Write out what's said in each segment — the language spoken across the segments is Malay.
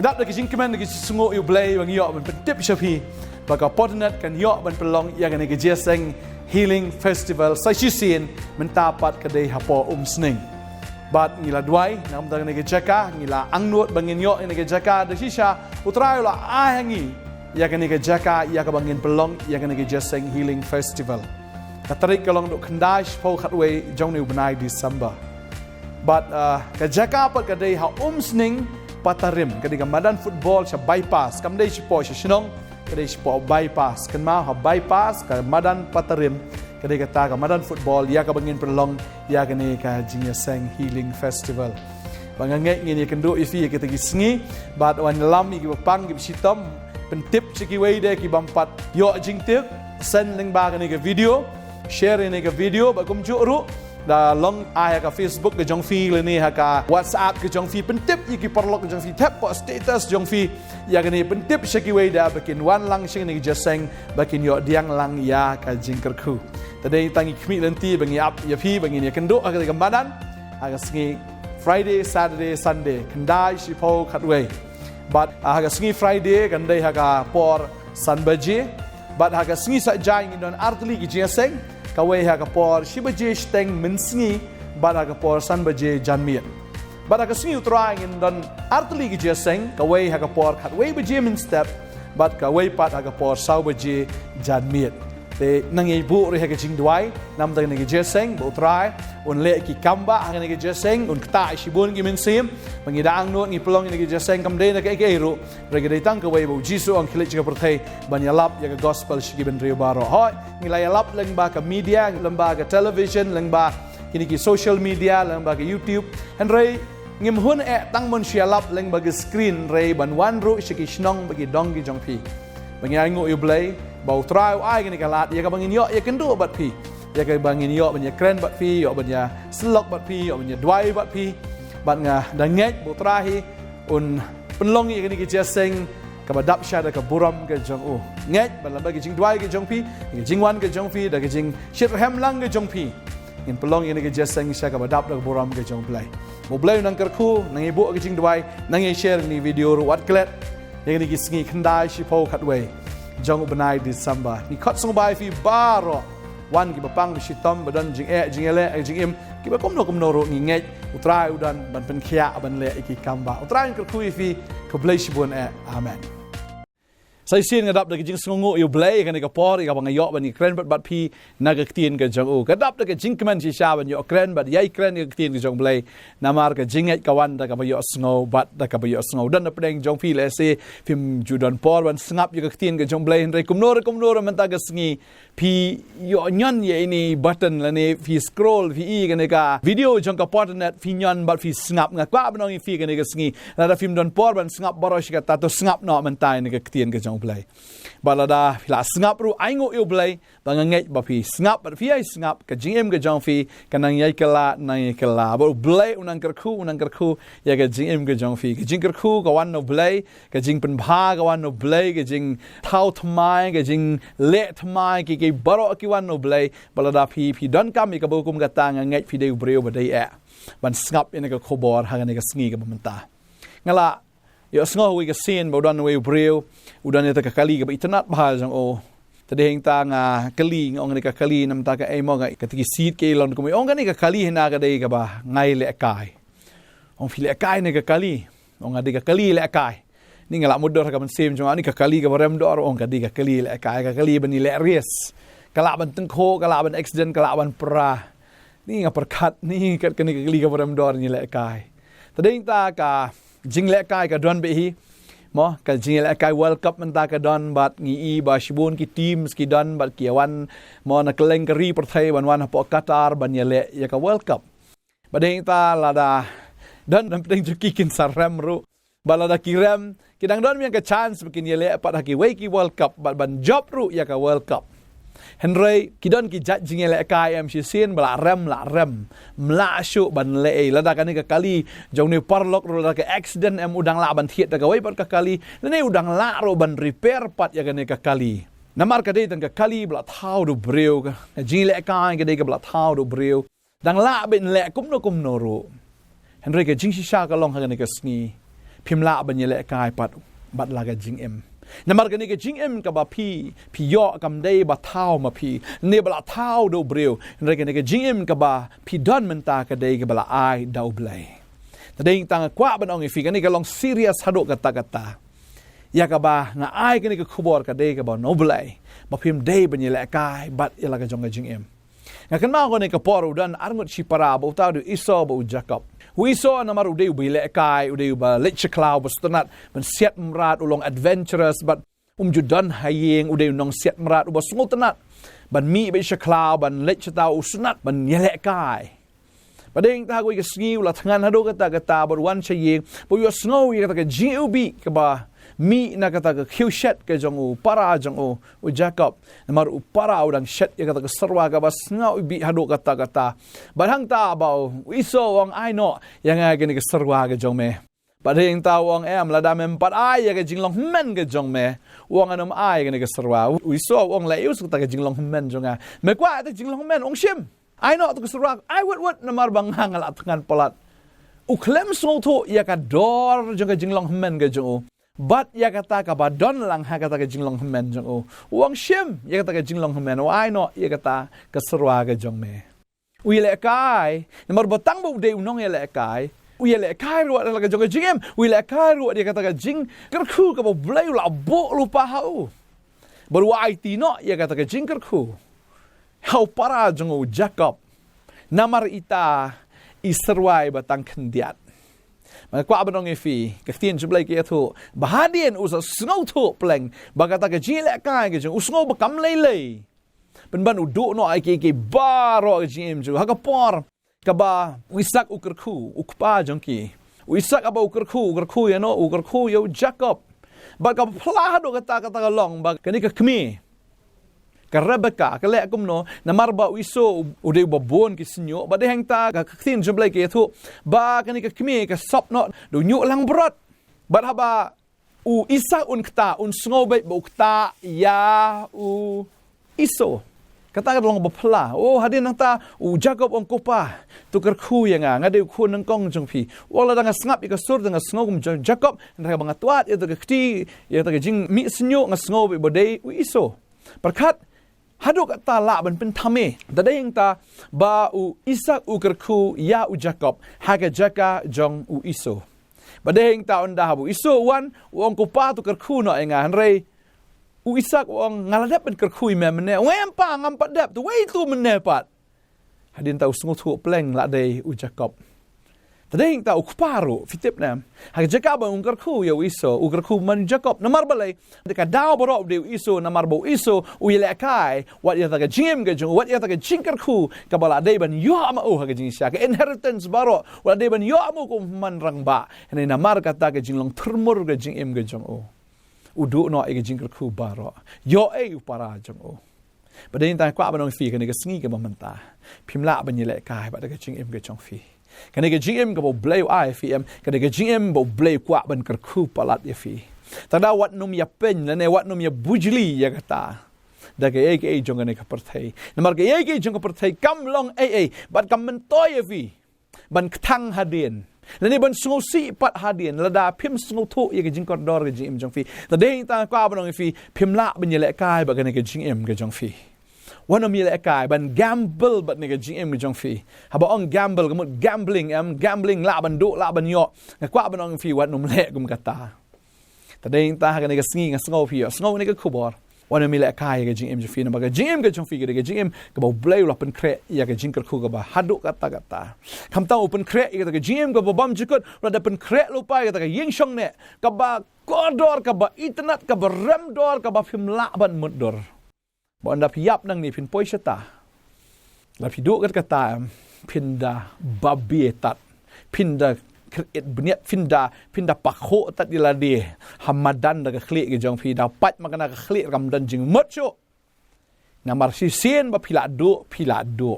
Kedap dah kijing kemen dah sungguh you belai bang yok ban pentip syapi. Baka Potternet kan yok ban pelong ia kan kejeseng healing festival sai sin mentapat kedai hapo sning. Bat ngila duai nam dah kan kejaka ngila angnut bangin yok kan kejaka dah sisa utrai la ahangi ia kan kejaka ia ka bangin pelong ia kan kejeseng healing festival. Katarik kalong duk kandash po khatway jong ni benai December. But kejaka pat kedai ha sning Patarim, ketika madan football siya bypass, kamday siya po siya Shillong, ketika siya po bypass, kan mau bypass, ke madan Patarim, ketika ta madan football, ya ka bangin perlong, ya kani ka jinyaseng healing festival. Bangangay ngini kendo ifi kita gisngi, bat wan lam iki pang gi sitom, pentip siki wayde ki bampat yo jingtip, send link ba kani ke video, share ni ke video ba kum ru. Da long ai ka Facebook ke jong fi le ni ha ka WhatsApp ke jong fi pentip iki perlo ke jong fi tap po status jong fi ya ni pentip shaki way da bakin wan lang sing ni jaseng bakin yo diang lang ya ka jingkerku tadai tangi kmi nanti bangi ap ya fi bangi ni kendo ka gambadan aga singi Friday Saturday Sunday kendai shi po khatway but aga singi Friday kandai ha ka por sanbaje but aga singi sa jai ngi don artli ki jaseng kawai ha kapor shibaje steng minsingi bada kapor san baje janmiet bada kasingi utrai in don artli gi jeseng kawai ha kapor khatwai baje min step bad kawai pat ha kapor sau baje janmiet te nangi bu re ha jing duai nam dang gi jeseng bu utrai un le ki kamba ha gi jeseng un kta shibun gi min sim bangi dang no ngi pelong gi jeseng kam de na ke ru re gi tang kawai bu jisu ang khile chi perthai ban yalap ya gospel shi ben rio baro hoi ngilai alap leng ba ka media leng ba ka television leng ba kini ki social media leng ba ka YouTube han rei ngim hun tang mon shialap leng ba ka screen rei ban wan ru shi ki shnong ba ki dong ki jong pi bangi ai ngo you blai bau trai ai kini ka lat ya ka bangin yo ya kendo bat pi ya ka bangin yo ban ya kren bat pi yo ban ya slok bat pi yo ban ya dwai bat pi ban nga danget bau trai un penlong ya kini ki jaseng kabadap sya da ka buram ke jong u nget ban lamba ke jing dwai ke jong pi ke jing wan ke jong pi da ke jing shit hem lang ke jong pi in pelong ini ke jaseng sya kabadap da buram ke jong play mo blay nang kerku nang ibu ke jing dwai nang share ni video ru wat klet yang ni gisngi khandai shi po khatway jong benai December ni khat song bai fi baro wan ki bapang bi shitom badan jing jing ele jing im ki ba kom no ro ni nget utrai udan ban pen khia ban le iki kamba utrai kerku fi ko blay shi bon amen. Sai sin ngadap da jing sungu you blay kan ka por ka bang yo ban ni kren bat pi na ka tien ka jong u kadap da jing kemen si sha ban yo kren bat yai kren ka tien ka jong blay namar ka jing ka wan da ka ba yo sngo bat da ka ba yo sngo dan da pedeng jong pi le se phim judan por ban snap yo ka tien ka jong blay re kumnor man ta ka sngi pi yo nyon ye ni button la ne fi scroll fi i ka video jong ka Potternet fi nyon bat fi snap nga kwa ban fi ka ne ka sngi la da phim don por ban snap borosh ka ta to snap no man ta ne ka tien ka jong blay balada la snap ru aingo you blay banganget ba fi snap ba fi ai snap ka jingim ka jong fi kanang yai kala nang kala ba blay unang kerku ya ka jingim ka jong fi ka jing kerku ka wan no blay ka jing pen bha ka wan no blay ka jing thau thmai ka jing le thmai ki baro ki wan no blay balada fi don kam ka bo kum ka tang ngai fi de breu ba dei ban snap in ka khubor ha ne ka sngi ka manta ngala yo sngo we ka sin bo don we breu udan eta ka kali ka itnat bahal jang o tadeng ta nga kali ngong ni ka kali nam ta ka ai mo nga ka tiki seed ke lon ko ong ni ka kali hina ka dei ka ba ngai le kai ong file kai ne ka kali ong adi ka kali le kai ni ngala modor ka man sim jong ani ka kali ka rem dor ong ka di ka kali le kai ka kali ban ni le res kala ban tengko kala ban accident kala ban pra ni nga perkat ni ka ni ka kali ka rem dor ni le kai tadeng ta ka jing le kai ka don be hi mo ka jing le kai World Cup man ta ka don bat ngi ba shibun ki teams ki don bat ki wan mo na keleng kari perthai wan po Qatar ban ya le ya ka World Cup badeng ta la da don nam teng juki kin sarem ru balada kirem kidang don yang ka chance bikin ya le pat haki we ki World Cup ban job ru ya ka World Cup Henry kidon ki jat jingel kai am shi sin bla rem mla shu ban le lada kan ka kali jong ni parlok ro ka accident am udang la ban thiet ka wai ka kali ne udang la ro ban repair pat ya kan ka kali namar ka dei tan ka kali bla thau do breu ka jingel kai ka dei ka bla thau do breu dang la ben le kum no ro Henry ka jing shi sha ka long ha ka sngi พิมละบัญญัติกายปัดบัดลากจิงเอ็มนำมากันนี่ก็จิงเอ็มกับบ่พี่ย่อกำได้บ่เท้ามาพี่เนี่ยบ่ละเท้าดูเบรียวนั่นกันนี่ก็จิงเอ็มกับบ่พี่ดอนมันตากันได้กับบ่ละอายดาวเบลยแต่ได้ยิงต่างกว่าบันองอีฟิกันนี่ก็ลองซีเรียสฮัดกตาอยากกับบ่างอายกันนี่ก็คูบอร์กันได้กับบ่โนเบลยบ่พิมได้บัญญัติกายบัดยลากจงกับจิงเอ็มกันมากันนี่ก็ปอรูดันอารมณ์ชิปราบ่ตาดูอิโซบ่อุจักบวิโซนมารูเดียวบิเลกายอุเดียวบาเลชคลาวบสตนัดมันเสียดมราดอุลง adventurous บัดจุดดันหายงอุเดียวนองเสียดมราดอุบสงตนัดบันมีไปชคลาวบันเลชตาอุสนัดบันเยเลกายประเด็นตากุยกสกิวละทั้งงานฮัดกตาบรวันชยงปุยสงวยกตากจิวบีกบ่ามีนักตากคิวเชตกจงอูปาราจงอูอุจักบนมารูปาราอุดังเชตยกตากสรวากบ่าสงวยบีฮัดกตบัดหังตาบ่าววิโซวังไอโนยังไงกันกสรวากจงเมประเด็นตาวังละดามปัดไอยังจิงลองเมนกจงเมวังอันไอกันกสรวาวิโซวังเลวสุดตากจิงลองเมนจงเมกว่าแต่จิงลองเมนองชิมไอโนตุกสรวากไอวัดนมาบังหังละทั้งงานปลัดอุเคลมโซโตยากดอร์จงจิงลองเมนกจงบัดยากตากบดอนลังหากตากจิงลองเมนจงวังชิมยากตากจิงลองเมนไอโนยากตากสรวากจงเมอุยเลกายนมาบัตังบุเดวนองเยเลกายอุยเลกายรัวละกจงจิงเอ็มอุยเลกายรัวยากตากจิงกระคูกับเบลย์ละโบลุปะฮาอูบรัวไอตีโนยากตากจิงกระคูเฮาปาราจงจักบนามารอิตาอิสรวายบัตังขันเดียดมันกว่าบันองเอฟีกับที่จุบเลยกี่ทูบาดีนอุสสงทูเปล่งบากตากจิงเลกายกจงอุสงบกำเลยเป็นบันอุดุโนไอเกบารอกจิมจูฮักปอร์กับบ่าวิสักอุกรคูอุกป้าจงกีวิสักกับอุกรคูยโนอุกรคูยจักบบากกับพลาดกตากลองบากกันนี่ก็ขมีกับเรเบคากเละกุมโนนามารบาวิโซอุเดบบบอนกิสญโยบาเดหังตากับที่จุบเลยกี่ทูบากันนี่ก็ขมีกับซอบโนดูญุลังบรอดบาฮบาอุอิสักอุนกตาอุนสงบบุกตายาอุอิโซkata long bapla hadin nang ta Jacob ong kopa tukar khu yanga ngade khu nang kong jong phi wala dang snap ika sur dang snogum Jacob nang bang atwat ya ta kti ya ta jing mi snyo ng sngo be bodai u iso perkat haduk ta la ban pen thame dadeng ta ba u Isak u kerkhu ya u Jacob haga jaka jong u iso badeng ta on da bu iso wan ong kopa tukar khu no enga hanrei u Isak wong ngaladap ben kerkhui memne wempa ngam padap tu wei tu menepat hadin tau sungu thu pleng la dei u Jacob tadeng tau kuparu fitip nam ha Jacob ung kerkhu ya iso u kerkhu man Jacob namar balai deka daw boro de iso namar bo iso u ile kai wat ya ta jim ge jung wat ya ta jing kerkhu ka bala dei ban yo ma u ha ge jing sya ke inheritance baro wat dei ban yo mu ko man rang ba ne namar kata ge jing long thermur ge jing em ge jung o udu no ege jingker khu baro yo e upara jong o badin ta kwa banong fi kan ge sngi ge mamanta phimla ban yele kai ba ge jing em ge jong fi kan ge jing em ge bo blay I fi em kan ge jing em bo blay kwa ban ker khu palat ye fi ta da wat num ya pen ne wat num ya bujli ya kata da ge e jong ne ka parthai namar ge e jong ka parthai kam long e bat kam men toy ye fi ban thang hadinและในบนสงสีปัดหาเดียนระดาพิมสงทุยกิจิงกอดดอร์กิจิมจงฟีแต่เด้งตากว่าบนองฟีพิมละบันยเลกายบักันกิจิงเอ็มกิจงฟีวันมีเลกายบันแกมเบิลบันกิจิงเอ็มกิจงฟีฮะบอกองแกมเบิลก็มุดแกมบลิงแกมบลิงละบันดุละบันยอกว่าบนองฟีวันนุ่มเละกุมกตาแต่เด้งตากันกิสงีสงฟีสงนี่ก็คูบอร์วันมีเลกายกิจิงเอ็มจงฟีนะบักจิงเอ็มกิจงฟีกิจิงเอ็มก็บอกเบลย์ละเป็นเครยกิจิงกระคูกับฮัดดุกตาคำตั้งเป็นเครยกิจิงเอ็มก็บอกบัมจิกดเราได้เป็นเครลุไปกิยิงช่องเนี่ยกับบ่ากอดอร์กับบ่อินเทอร์เน็ตกับบ่เรมดอร์กับบ่พิมละบันมุดดอร์บ่อันดับยับนั่งนี่พินปอยชะตาแล้วพิดูกันกตาพินดาบาเบียตัดพินดาเอ็ดบุญพินดาปักโคตัดดิลาดีฮัมมาดันดักเคลียกจงพีดาปัดมากันนักเคลียกำดันจึงมัดโชนามาร์ซิเซียนบะพิลาดู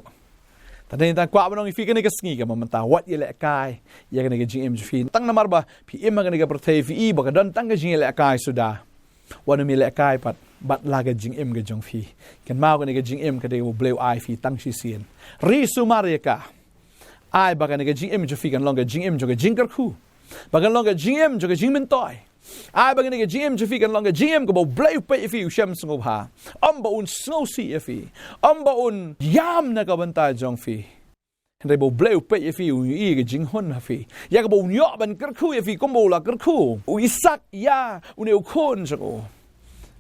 แต่ในทางกว่ามันต้องฟีกันในกสกีกับมันตาวัดยี่เละกายยังในกจิงเอ็มจฟีตั้งนามาร์บะพี่เอ็มมากันในกประเทศฟีบอกกันดันตั้งกจิงเละกายสุดาวันนี้มีเละกายบัดลากจิงเอ็มกจงฟีกันมากันในกจิงเอ็มกันในกเบลไอฟีตั้งซิเซียนรีซูมาเรียกาไอ้บักกันในกจิงเอ็มจะฟีกันลองกับจิงเอ็มจะกับจิงกระคู bagan long ke jingim jo ke jingmin toy ai bagan ke jingim jo fi kan long ke jingim ko bo blai pe fi sham sngo ha ba un snow si fi ba un yam na ka banta jong fi They bo bleu pe if you ke jing hon ha fi ya ka bo nyo ban ker khu if ko bo la ker khu u isak ya u ne khon so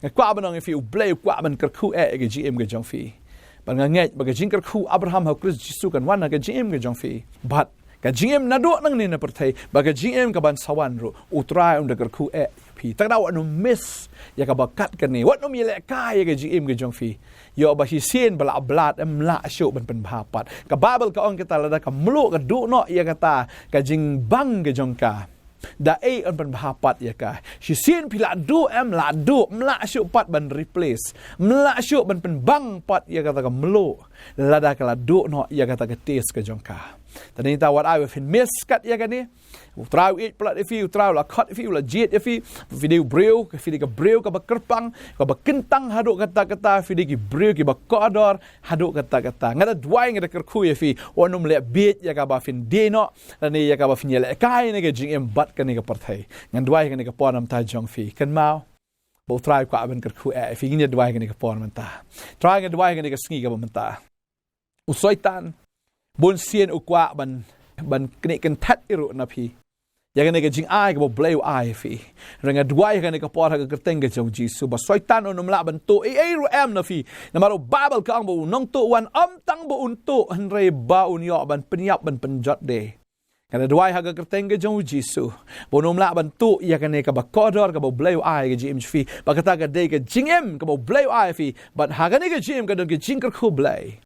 ke kwa ban if you bleu kwa ban ker khu ke gm ke jong fi ban nga ngai ba ke jing ker khu Abraham ha Christ Jesus kan wan ke gm ke jong fi but ke gm na do nang ni na perthai ba ke gm ka ban sawan ro u trai un de ker khu fi tak da wa no miss ya ka ba kat kan ni wat no mi le kai ke gm ke jong fi Yo ba hisin bala blat la syo ban pen bhapat ka Bible ka ong kita lada ka mlu ka du no ya kata ka jing bang ke jongka da on pen bhapat ya ka hisin pila du la du mla syo pat ban replace mla syo ban pen bang pat ya kata ka mlu lada ka la du no ya kata ka tes ke jongka tani ta what I have miss kat ya ka ni Trau it plat if you trau la cut if you la jet if you video breu if you ka breu ka bakerpang ka bakentang haduk kata-kata video ki breu ki bakodor haduk kata-kata ngada dwai ngada kerku if you onum le bit ya ka ba fin deno ni ya ka ba fin le kai ne ka jing embat ka ni ka parthai ngan dwai ka ni ka ponam ta jong fi kan mau bo trau ka ben kerku if you ni dwai ka ni ka ponam ta try ngada dwai ka ni ka sngi ka ba menta usoitan bon sien ukwa ban kene kan that iru na phi ya kan ke jing ai ko bleu ai fi renga duai kan ke por ka kerteng ke jong jisu ba soitan onum la ban to ru am na fi na maro babel ka ang bo nong to wan tang bo un to han re ba un yo ban penyap ban penjot de kan duai ha ka kerteng ke jong jisu bo nom la ban to ya kan ke ba kodor ka bo bleu ai ke jim fi ba kata ka de ke jing em ka bo bleu ai fi but ha kan ke jim ka don ke jing ka khu blai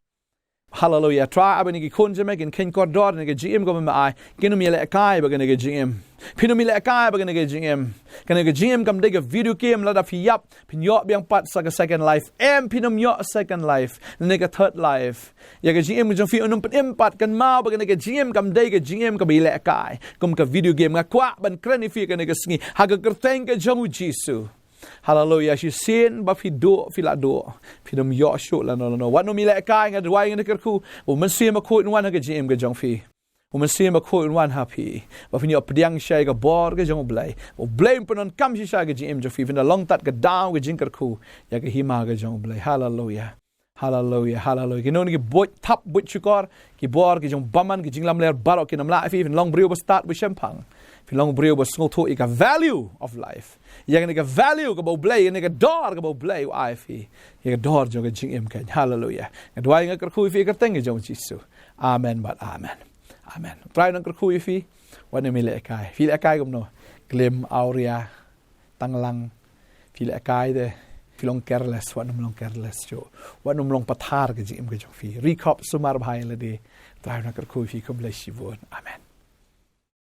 Hallelujah. Try abang ni konjeme kin ken kodor ni gm ko ma ai kinu mi le kai ba ni gm pinu mi le kai ba ni gm kan ni gm kam de video game la da fi yap pin yo biang pat sa second life pinum yo second life ni ka third life ya gm jong fi unum pin pat kan mau ba ni gm kam de gm ka bi le kai kum ka video game nga kwa ban krani fi kan ni sngi ha ka kerteng ke jong jisu Hallelujah. She sin ba fi do fi la do. Fi dum yo shu la no. Wat no mi le kai nga dwai nga kerku. Wo men sim ko in wan ga jim ga jong fi. Wo men sim ko in wan happy. Ba fi ni op diang shai ga bor ga jong blai. Wo blame pon kam shi shai ga jim jong fi fin long tat ga down ga jing kerku. Ya ga hima ga jong blai. Hallelujah. Hallelujah. Hallelujah. Ki no ni bot tap bot chukor ki bor ki jong baman ki jinglam ler barok ki nam la fi fin long brio ba start with champagne. Long brio ba sngo to ik a value of life. Ya ga value ka bo blay ni ka dor ka bo blay ai fi. Ya ga dor jo ga jing em kan. Hallelujah. Ga dwai nga kerku fi ka teng jo jisu. Amen but amen. Amen. Try nang kerku fi wa ni mi le kai. Fi le kai gum no. Glim aurea tanglang fi le kai de fi long careless wa num long careless jo. Wa num long pathar ga jing em ga jo fi. Recap sumar bhai le de. Try nang kerku fi ko bless you. Amen.